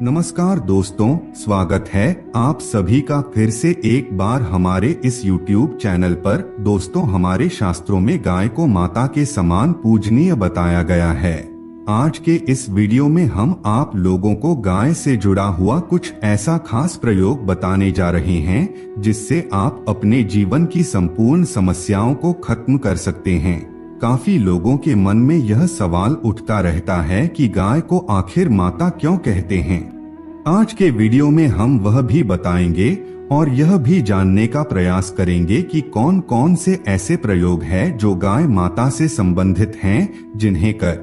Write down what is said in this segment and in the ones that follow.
नमस्कार दोस्तों, स्वागत है आप सभी का फिर से एक बार हमारे इस YouTube चैनल पर। दोस्तों, हमारे शास्त्रों में गाय को माता के समान पूजनीय बताया गया है। आज के इस वीडियो में हम आप लोगों को गाय से जुड़ा हुआ कुछ ऐसा खास प्रयोग बताने जा रहे हैं जिससे आप अपने जीवन की संपूर्ण समस्याओं को खत्म कर सकते हैं। काफी लोगों के मन में यह सवाल उठता रहता है कि गाय को आखिर माता क्यों कहते हैं। आज के वीडियो में हम वह भी बताएंगे और यह भी जानने का प्रयास करेंगे कि कौन कौन से ऐसे प्रयोग हैं जो गाय माता से संबंधित हैं, जिन्हें कर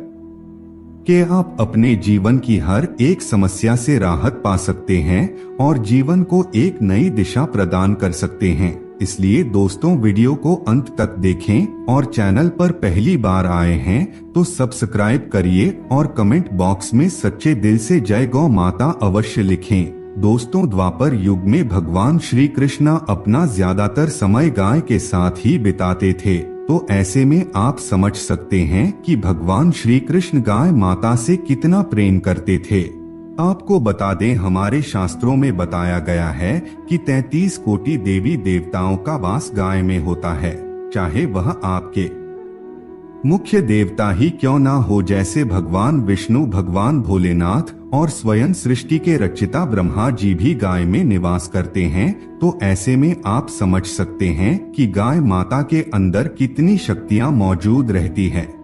के आप अपने जीवन की हर एक समस्या से राहत पा सकते हैं और जीवन को एक नई दिशा प्रदान कर सकते हैं। इसलिए दोस्तों, वीडियो को अंत तक देखें और चैनल पर पहली बार आए हैं तो सब्सक्राइब करिए और कमेंट बॉक्स में सच्चे दिल से जय गौ माता अवश्य लिखें। दोस्तों, द्वापर युग में भगवान श्री कृष्ण अपना ज्यादातर समय गाय के साथ ही बिताते थे, तो ऐसे में आप समझ सकते हैं कि भगवान श्री कृष्ण गाय माता से कितना प्रेम करते थे। आपको बता दें, हमारे शास्त्रों में बताया गया है कि 33 कोटि देवी देवताओं का वास गाय में होता है, चाहे वह आपके मुख्य देवता ही क्यों ना हो, जैसे भगवान विष्णु, भगवान भोलेनाथ और स्वयं सृष्टि के रचिता ब्रह्मा जी भी गाय में निवास करते हैं। तो ऐसे में आप समझ सकते हैं कि गाय माता के अंदर कितनी शक्तियां मौजूद रहती है।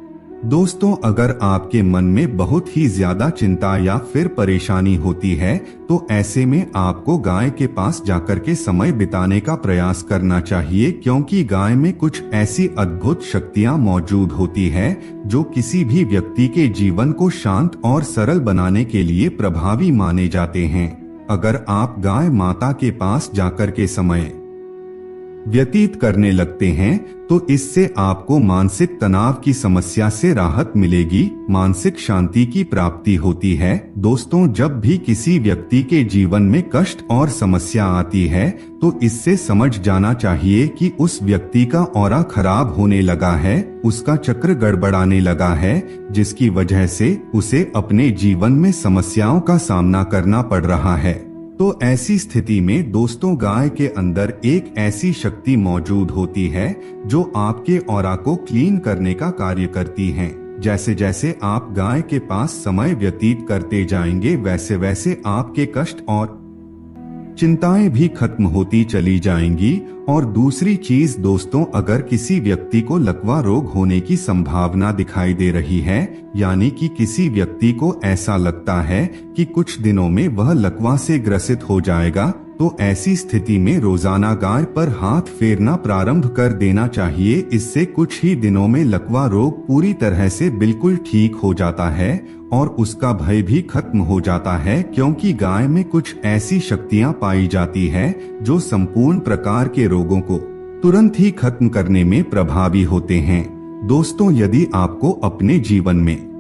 दोस्तों, अगर आपके मन में बहुत ही ज्यादा चिंता या फिर परेशानी होती है तो ऐसे में आपको गाय के पास जाकर के समय बिताने का प्रयास करना चाहिए, क्योंकि गाय में कुछ ऐसी अद्भुत शक्तियां मौजूद होती है जो किसी भी व्यक्ति के जीवन को शांत और सरल बनाने के लिए प्रभावी माने जाते हैं। अगर आप गाय माता के पास जाकर के समय व्यतीत करने लगते हैं तो इससे आपको मानसिक तनाव की समस्या से राहत मिलेगी, मानसिक शांति की प्राप्ति होती है। दोस्तों, जब भी किसी व्यक्ति के जीवन में कष्ट और समस्या आती है तो इससे समझ जाना चाहिए कि उस व्यक्ति का ऑरा खराब होने लगा है, उसका चक्र गड़बड़ाने लगा है, जिसकी वजह से उसे अपने जीवन में समस्याओं का सामना करना पड़ रहा है। तो ऐसी स्थिति में दोस्तों, गाय के अंदर एक ऐसी शक्ति मौजूद होती है जो आपके ऑरा को क्लीन करने का कार्य करती है। जैसे जैसे आप गाय के पास समय व्यतीत करते जाएंगे वैसे वैसे आपके कष्ट और चिंताएं भी खत्म होती चली जाएंगी। और दूसरी चीज दोस्तों, अगर किसी व्यक्ति को लकवा रोग होने की संभावना दिखाई दे रही है, यानी कि किसी व्यक्ति को ऐसा लगता है कि कुछ दिनों में वह लकवा से ग्रसित हो जाएगा, तो ऐसी स्थिति में रोजाना गाय पर हाथ फेरना प्रारंभ कर देना चाहिए। इससे कुछ ही दिनों में लकवा रोग पूरी तरह से बिल्कुल ठीक हो जाता है और उसका भय भी खत्म हो जाता है, क्योंकि गाय में कुछ ऐसी शक्तियां पाई जाती है जो संपूर्ण प्रकार के रोगों को तुरंत ही खत्म करने में प्रभावी होते हैं। दोस्तों, यदि आपको अपने जीवन में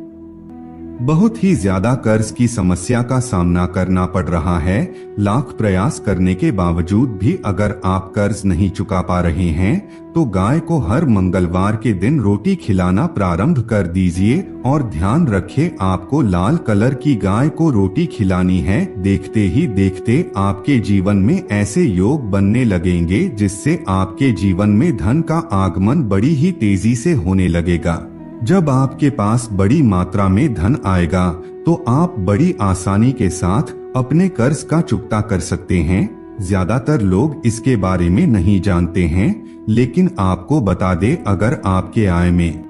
बहुत ही ज्यादा कर्ज की समस्या का सामना करना पड़ रहा है, लाख प्रयास करने के बावजूद भी अगर आप कर्ज नहीं चुका पा रहे हैं, तो गाय को हर मंगलवार के दिन रोटी खिलाना प्रारंभ कर दीजिए और ध्यान रखें, आपको लाल कलर की गाय को रोटी खिलानी है। देखते ही देखते आपके जीवन में ऐसे योग बनने लगेंगे जिससे आपके जीवन में धन का आगमन बड़ी ही तेजी से होने लगेगा। जब आपके पास बड़ी मात्रा में धन आएगा तो आप बड़ी आसानी के साथ अपने कर्ज का चुकता कर सकते हैं। ज्यादातर लोग इसके बारे में नहीं जानते हैं, लेकिन आपको बता दे, अगर आपके आय में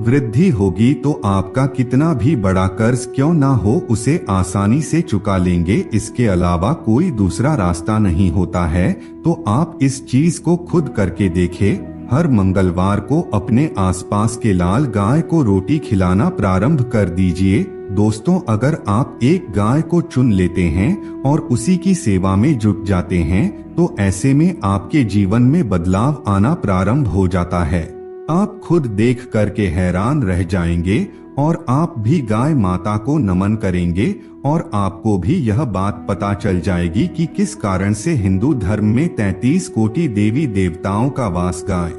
वृद्धि होगी तो आपका कितना भी बड़ा कर्ज क्यों ना हो उसे आसानी से चुका लेंगे। इसके अलावा कोई दूसरा रास्ता नहीं होता है, तो आप इस चीज को खुद करके देखें। हर मंगलवार को अपने आसपास के लाल गाय को रोटी खिलाना प्रारंभ कर दीजिए। दोस्तों, अगर आप एक गाय को चुन लेते हैं और उसी की सेवा में जुट जाते हैं तो ऐसे में आपके जीवन में बदलाव आना प्रारंभ हो जाता है। आप खुद देख करके हैरान रह जाएंगे और आप भी गाय माता को नमन करेंगे और आपको भी यह बात पता चल जाएगी कि किस कारण से हिंदू धर्म में 33 कोटि देवी देवताओं का वास गाय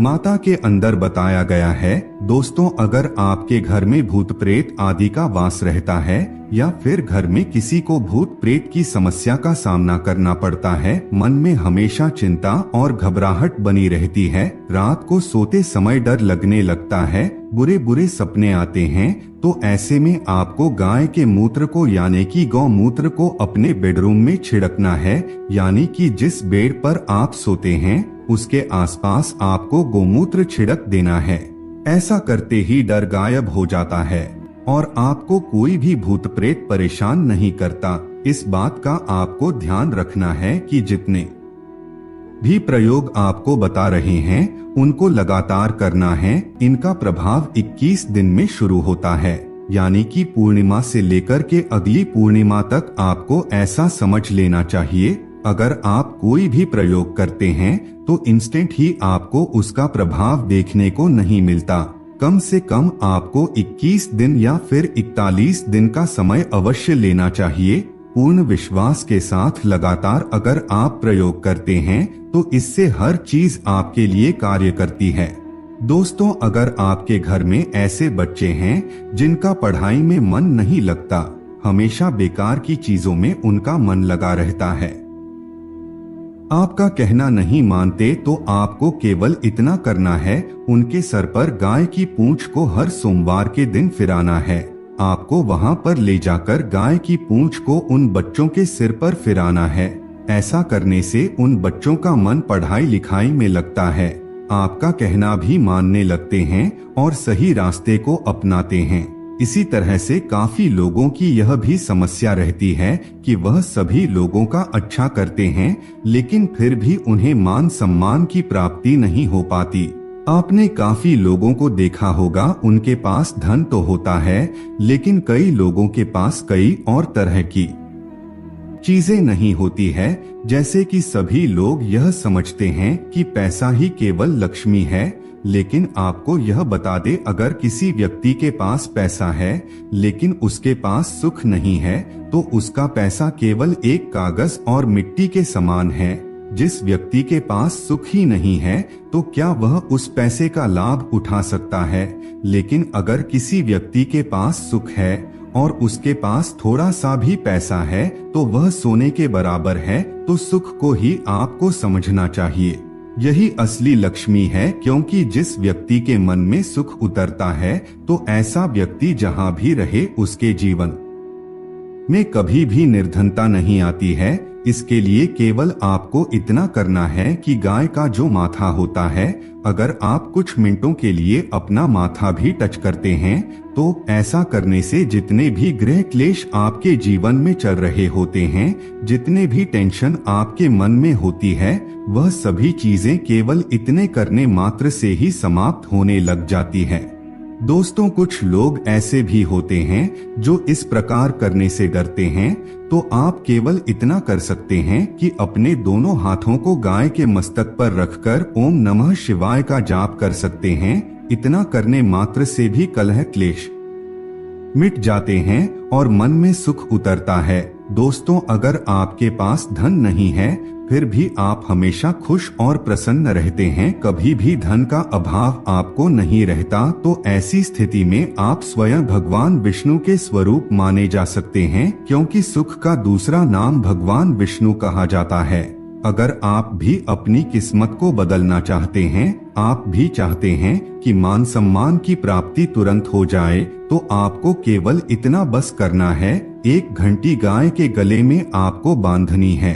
माता के अंदर बताया गया है। दोस्तों, अगर आपके घर में भूत प्रेत आदि का वास रहता है या फिर घर में किसी को भूत प्रेत की समस्या का सामना करना पड़ता है, मन में हमेशा चिंता और घबराहट बनी रहती है, रात को सोते समय डर लगने लगता है, बुरे बुरे सपने आते हैं, तो ऐसे में आपको गाय के मूत्र को यानी कि गौमूत्र को अपने बेडरूम में छिड़कना है। यानी कि जिस बेड पर आप सोते हैं उसके आसपास आपको गोमूत्र छिड़क देना है। ऐसा करते ही डर गायब हो जाता है और आपको कोई भी भूत प्रेत परेशान नहीं करता। इस बात का आपको ध्यान रखना है कि जितने भी प्रयोग आपको बता रहे हैं उनको लगातार करना है। इनका प्रभाव 21 दिन में शुरू होता है, यानी कि पूर्णिमा से लेकर के अगली पूर्णिमा तक आपको ऐसा समझ लेना चाहिए। अगर आप कोई भी प्रयोग करते हैं तो इंस्टेंट ही आपको उसका प्रभाव देखने को नहीं मिलता। कम से कम आपको 21 दिन या फिर 41 दिन का समय अवश्य लेना चाहिए। पूर्ण विश्वास के साथ लगातार अगर आप प्रयोग करते हैं तो इससे हर चीज आपके लिए कार्य करती है। दोस्तों, अगर आपके घर में ऐसे बच्चे हैं जिनका पढ़ाई में मन नहीं लगता, हमेशा बेकार की चीजों में उनका मन लगा रहता है, आपका कहना नहीं मानते, तो आपको केवल इतना करना है, उनके सर पर गाय की पूंछ को हर सोमवार के दिन फिराना है। आपको वहां पर ले जाकर गाय की पूंछ को उन बच्चों के सिर पर फिराना है। ऐसा करने से उन बच्चों का मन पढ़ाई लिखाई में लगता है, आपका कहना भी मानने लगते हैं और सही रास्ते को अपनाते हैं। इसी तरह से काफी लोगों की यह भी समस्या रहती है कि वह सभी लोगों का अच्छा करते हैं, लेकिन फिर भी उन्हें मान सम्मान की प्राप्ति नहीं हो पाती। आपने काफी लोगों को देखा होगा, उनके पास धन तो होता है, लेकिन कई लोगों के पास कई और तरह की चीजें नहीं होती है। जैसे कि सभी लोग यह समझते हैं कि पैसा ही केवल लक्ष्मी है, लेकिन आपको यह बता दे, अगर किसी व्यक्ति के पास पैसा है लेकिन उसके पास सुख नहीं है तो उसका पैसा केवल एक कागज और मिट्टी के समान है। जिस व्यक्ति के पास सुख ही नहीं है तो क्या वह उस पैसे का लाभ उठा सकता है? लेकिन अगर किसी व्यक्ति के पास सुख है और उसके पास थोड़ा सा भी पैसा है तो वह सोने के बराबर है। तो सुख को ही आपको समझना चाहिए, यही असली लक्ष्मी है। क्योंकि जिस व्यक्ति के मन में सुख उतरता है तो ऐसा व्यक्ति जहाँ भी रहे उसके जीवन में कभी भी निर्धनता नहीं आती है। इसके लिए केवल आपको इतना करना है कि गाय का जो माथा होता है, अगर आप कुछ मिनटों के लिए अपना माथा भी टच करते हैं तो ऐसा करने से जितने भी ग्रह क्लेश आपके जीवन में चल रहे होते हैं, जितने भी टेंशन आपके मन में होती है, वह सभी चीजें केवल इतने करने मात्र से ही समाप्त होने लग जाती है। दोस्तों, कुछ लोग ऐसे भी होते हैं जो इस प्रकार करने से डरते हैं, तो आप केवल इतना कर सकते हैं कि अपने दोनों हाथों को गाय के मस्तक पर रखकर ओम नमः शिवाय का जाप कर सकते हैं। इतना करने मात्र से भी कलह क्लेश मिट जाते हैं और मन में सुख उतरता है। दोस्तों, अगर आपके पास धन नहीं है फिर भी आप हमेशा खुश और प्रसन्न रहते हैं, कभी भी धन का अभाव आपको नहीं रहता, तो ऐसी स्थिति में आप स्वयं भगवान विष्णु के स्वरूप माने जा सकते हैं, क्योंकि सुख का दूसरा नाम भगवान विष्णु कहा जाता है। अगर आप भी अपनी किस्मत को बदलना चाहते हैं, आप भी चाहते हैं कि मान सम्मान की प्राप्ति तुरंत हो जाए, तो आपको केवल इतना बस करना है, एक घंटी गाय के गले में आपको बांधनी है।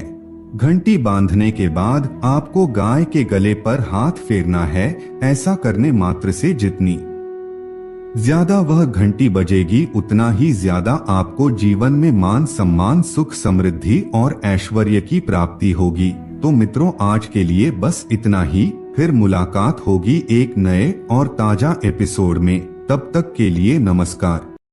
घंटी बांधने के बाद आपको गाय के गले पर हाथ फेरना है। ऐसा करने मात्र से जितनी ज्यादा वह घंटी बजेगी उतना ही ज्यादा आपको जीवन में मान सम्मान, सुख, समृद्धि और ऐश्वर्य की प्राप्ति होगी। तो मित्रों, आज के लिए बस इतना ही। फिर मुलाकात होगी एक नए और ताजा एपिसोड में। तब तक के लिए नमस्कार।